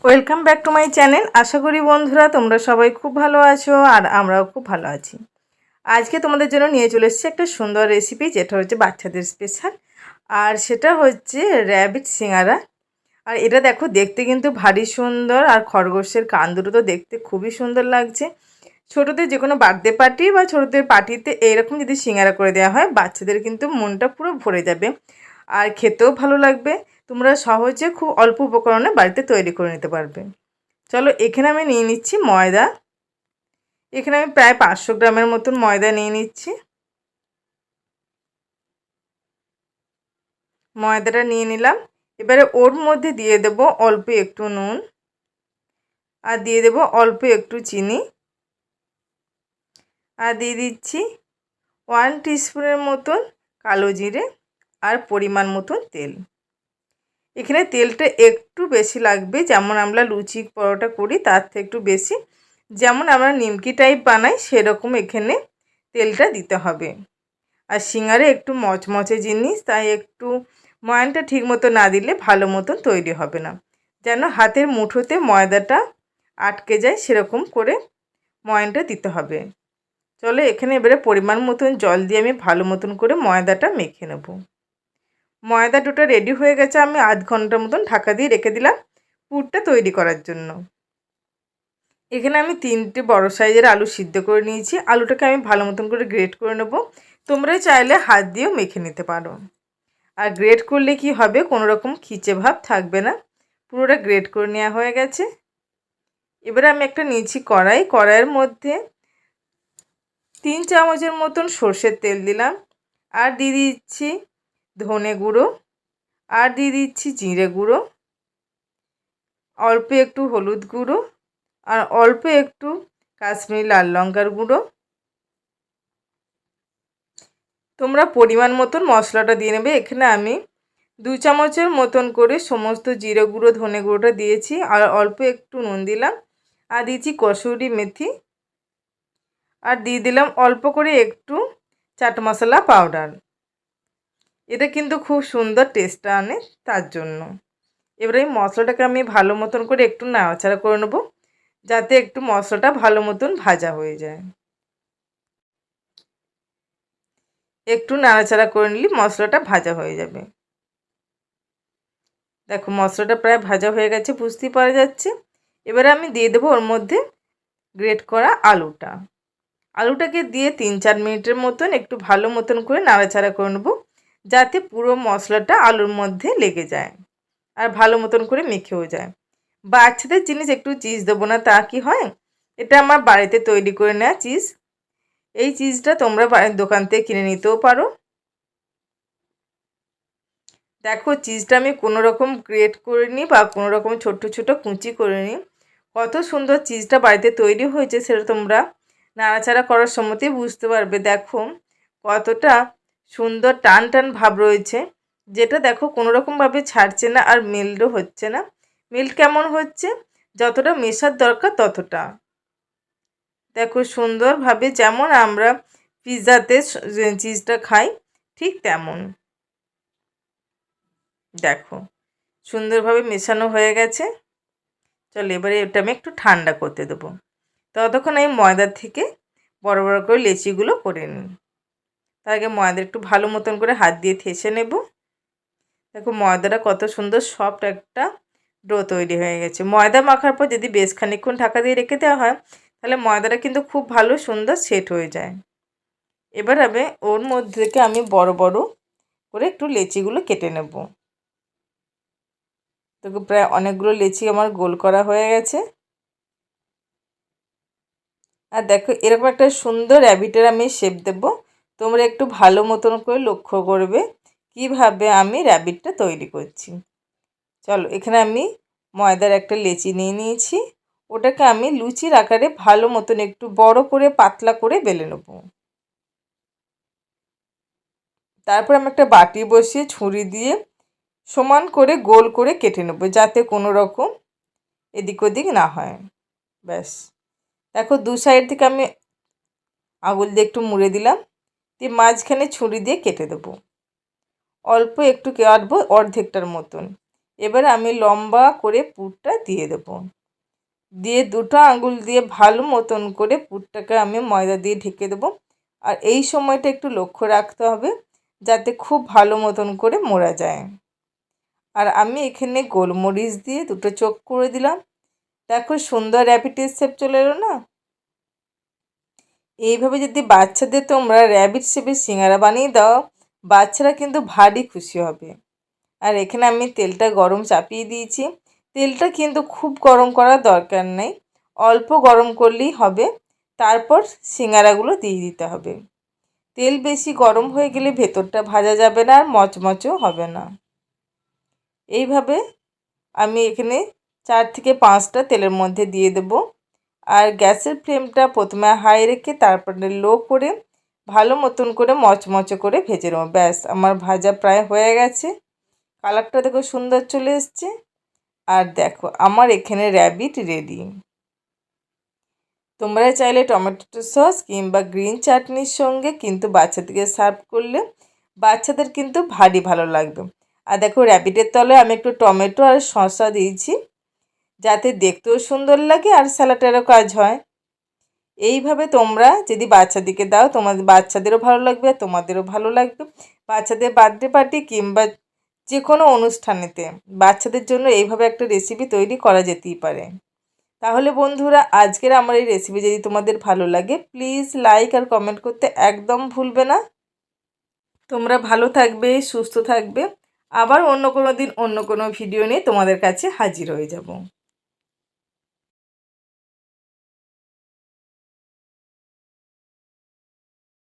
Welcome back to my channel. আশা করি বন্ধুরা তোমরা সবাই খুব ভালো আছো আর আমরাও খুব ভালো আছি। আজকে তোমাদের জন্য নিয়ে চলে এসেছি একটা সুন্দর রেসিপি, যেটা হচ্ছে বাচ্চাদের স্পেশাল, আর সেটা হচ্ছে র্যাবিট সিঙ্গারা। আর এটা দেখো, দেখতে কিন্তু ভারী সুন্দর, আর খরগোশের কান দুটো তো দেখতে খুবই সুন্দর লাগছে। ছোটোদের যে কোনো বার্থডে পার্টি বা ছোটোদের পার্টিতে এইরকম যদি সিঙ্গারা করে দেওয়া হয়, বাচ্চাদের কিন্তু মনটা পুরো ভরে যাবে আর খেতেও ভালো লাগবে। তোমরা সহজে খুব অল্প উপকরণে বাড়িতে তৈরি করে নিতে পারবে। চলো, এখানে আমি নিয়ে নিচ্ছি ময়দা। এখানে আমি প্রায় 500 গ্রামের মতন ময়দা নিয়ে নিচ্ছি। ময়দাটা নিয়ে নিলাম। এবারে ওর মধ্যে দিয়ে দেব অল্প একটু নুন, আর দিয়ে দেব অল্প একটু চিনি, আর দিয়ে দিচ্ছি 1 টিস্পুনের মতন কালো জিরে, আর পরিমাণ মতন তেল। এখানে তেলটা একটু বেশি লাগবে, যেমন আমরা লুচি পরোটা করি তার থেকে একটু বেশি। যেমন আমরা নিমকি টাইপ বানাই সেরকম এখানে তেলটা দিতে হবে। আর সিঙ্গারে একটু মচমচে জিনিস, তাই একটু ময়ানটা ঠিক মতো না দিলে ভালো মতন তৈরি হবে না। যেন হাতের মুঠোতে ময়দাটা আটকে যায় সেরকম করে ময়ানটা দিতে হবে। চলো, এখানে এবারে পরিমাণ মতন জল দিয়ে আমি ভালো মতন করে ময়দাটা মেখে নেব। ময়দা ডোটা রেডি হয়ে গেছে। আমি আধ ঘন্টার মতন ঢাকা দিয়ে রেখে দিলাম পুরটা তৈরি করার জন্য। এখানে আমি 3টে বড় সাইজের আলু সিদ্ধ করে নিয়েছি। আলুটাকে আমি ভালো মতন করে গ্রেট করে নেব। তোমরা চাইলে হাত দিয়েও মেখে নিতে পারো। আর গ্রেট করলে কি হবে, কোনো রকম খিচে ভাব থাকবে না। পুরোটা গ্রেট করে নেওয়া হয়ে গেছে। এবারে আমি একটা নিয়েছি কড়াই। কড়াইয়ের মধ্যে 3 চামচের মতন সর্ষের তেল দিলাম, আর দিয়ে দিচ্ছি ধনে গুঁড়ো, আর দিয়ে দিচ্ছি জিরে গুঁড়ো, অল্প একটু হলুদ গুঁড়ো, আর অল্প একটু কাশ্মীরি লাল লঙ্কার গুঁড়ো। তোমরা পরিমাণ মতন মশলাটা দিয়ে নেবে। এখানে আমি 2 চামচের মতন করে সমস্ত জিরে গুঁড়ো ধনে গুঁড়োটা দিয়েছি, আর অল্প একটু নুন দিলাম, আর দিয়েছি কসুরি মেথি, আর দিয়ে দিলাম অল্প করে একটু চাট মশলা পাউডার। এটা কিন্তু খুব সুন্দর টেস্ট আনে তার জন্য। এবারে এই মশলাটাকে আমি ভালো মতন করে একটু নাড়াচাড়া করে নেব, যাতে একটু মশলাটা ভালো মতন ভাজা হয়ে যায়। একটু নাড়াচাড়া করে নিলে মশলাটা ভাজা হয়ে যাবে। দেখো, মশলাটা প্রায় ভাজা হয়ে গেছে, বুঝতেই পারা যাচ্ছে। এবারে আমি দিয়ে দেবো ওর মধ্যে গ্রেট করা আলুটা। আলুটাকে দিয়ে 3-4 মিনিটের মতন একটু ভালো মতন করে নাড়াচাড়া করে নেবো, যাতে পুরো মশলাটা আলুর মধ্যে লেগে যায় আর ভালো মতন করে মেখেও যায়। বাচ্চাদের জিনিস একটু চিজ দেবো না তা কি হয়? এটা আমার বাড়িতে তৈরি করে নেওয়া চিজ। এই চিজটা তোমরা বাড়ির দোকান থেকে কিনে নিতেও পারো। দেখো, চিজটা আমি কোনো রকম গ্রেট করিনি বা কোনো রকম ছোট্ট ছোট কুচি করিনি। কত সুন্দর চিজটা বাড়িতে তৈরি হয়েছে সেটা তোমরা নাড়াচাড়া করার সময়তেই বুঝতে পারবে। দেখো কতটা সুন্দর টান টান ভাব রয়েছে, যেটা দেখো কোনো রকমভাবে ছাড়ছে না, আর মেল্টও হচ্ছে না। মেল্ট কেমন হচ্ছে, যতটা মেশার দরকার ততটা। দেখো সুন্দরভাবে, যেমন আমরা পিৎজাতে চিজটা খাই ঠিক তেমন। দেখো সুন্দরভাবে মেশানো হয়ে গেছে। চলো, এবারে এটা আমি একটু ঠান্ডা করতে দেবো। ততক্ষণ আমি ময়দা থেকে বড় বড় করে লেচিগুলো করে নিই। তার আগে ময়দা একটু ভালো মতন করে হাত দিয়ে ঠেসে নেব। দেখো ময়দাটা কত সুন্দর সফট একটা ডো তৈরি হয়ে গেছে। ময়দা মাখার পর যদি বেশ খানিকক্ষণ ঢাকা দিয়ে রেখে দেওয়া হয়, তাহলে ময়দাটা কিন্তু খুব ভালো সুন্দর সেট হয়ে যায়। এবার ওর মধ্যে থেকে আমি বড় বড় করে একটু লেচিগুলো কেটে নেব। তো প্রায় অনেকগুলো লেচি আমার গোল করা হয়ে গেছে। আর দেখো এরকম একটা সুন্দর র্যাবিটের আমি শেপ দেব। তোমরা একটু ভালো মতন করে লক্ষ্য করবে কিভাবে আমি র্যাবিটটা তৈরি করছি। চলো, এখানে আমি ময়দার একটা লেচি নিয়ে নিয়েছি। ওটাকে আমি লুচির আকারে ভালো মতন একটু বড় করে পাতলা করে বেলে নেব। তারপর আমি একটা বাটি বসিয়ে ছুরি দিয়ে সমান করে গোল করে কেটে নেব, যাতে কোনো রকম এদিক ওদিক না হয়। ব্যাস, দেখো দু সাইড থেকে আমি আঙুল দিয়ে একটু মুড়ে দিলাম, দিয়ে মাঝখানে ছুরি দিয়ে কেটে দেবো। অল্প একটু কাটবো, অর্ধেকটার মতন। এবার আমি লম্বা করে পুরটা দিয়ে দেবো। দিয়ে দুটো আঙুল দিয়ে ভালো মতন করে পুরটাকে আমি ময়দা দিয়ে ঢেকে দেবো। আর এই সময়টা একটু লক্ষ্য রাখতে হবে যাতে খুব ভালো মতন করে মোড়া যায়। আর আমি এখানে গোলমরিচ দিয়ে দুটো চোখ করে দিলাম। দেখো সুন্দর র্যাবিটের শেপ চলে এলো না। এইভাবে যদি বাচ্চাদের তোমরা র্যাবিট শেপের সিঙ্গারা বানিয়ে দাও, বাচ্চারা কিন্তু ভারী খুশি হবে। আর এখানে আমি তেলটা গরম চাপিয়ে দিয়েছি। তেলটা কিন্তু খুব গরম করার দরকার নেই, অল্প গরম করলেই হবে। তারপর সিঙ্গারাগুলো দিয়ে দিতে হবে। তেল বেশি গরম হয়ে গেলে ভেতরটা ভাজা যাবে না আর মচমচও হবে না। এইভাবে আমি এখানে 4 থেকে 5টা তেলের মধ্যে দিয়ে দেব। আর গ্যাসের ফ্লেমটা প্রথমে হাই রেখে তারপরে লো করে ভালো মতন করে মচমচে করে ভেজে নেব। ব্যাস আমার ভাজা প্রায় হয়ে গেছে। কালারটা দেখো সুন্দর চলে এসছে। আর দেখো আমার এখানে র্যাবিট রেডি। তোমরা চাইলে টমেটো সস কিংবা গ্রিন চাটনির সঙ্গে কিন্তু বাচ্চাদেরকে সার্ভ করলে বাচ্চাদের কিন্তু ভারী ভালো লাগবে। আর দেখো র্যাবিটের তলে আমি একটু টমেটো আর শসা দিয়েছি যাতে দেখতেও সুন্দর লাগে আর স্যালাডেরও কাজ হয়। এইভাবে তোমরা যদি বাচ্চাদেরকে দাও তোমাদের বাচ্চাদেরও ভালো লাগবে আর তোমাদেরও ভালো লাগবে। বাচ্চাদের বার্থডে পার্টি কিংবা যে কোনো অনুষ্ঠানেতে বাচ্চাদের জন্য এইভাবে একটা রেসিপি তৈরি করা যেতেই পারে। তাহলে বন্ধুরা আজকের আমার এই রেসিপি যদি তোমাদের ভালো লাগে প্লিজ লাইক আর কমেন্ট করতে একদম ভুলবে না। তোমরা ভালো থাকবে, সুস্থ থাকবে। আবার অন্য কোনো দিন অন্য কোনো ভিডিও নিয়ে তোমাদের কাছে হাজির হয়ে যাব।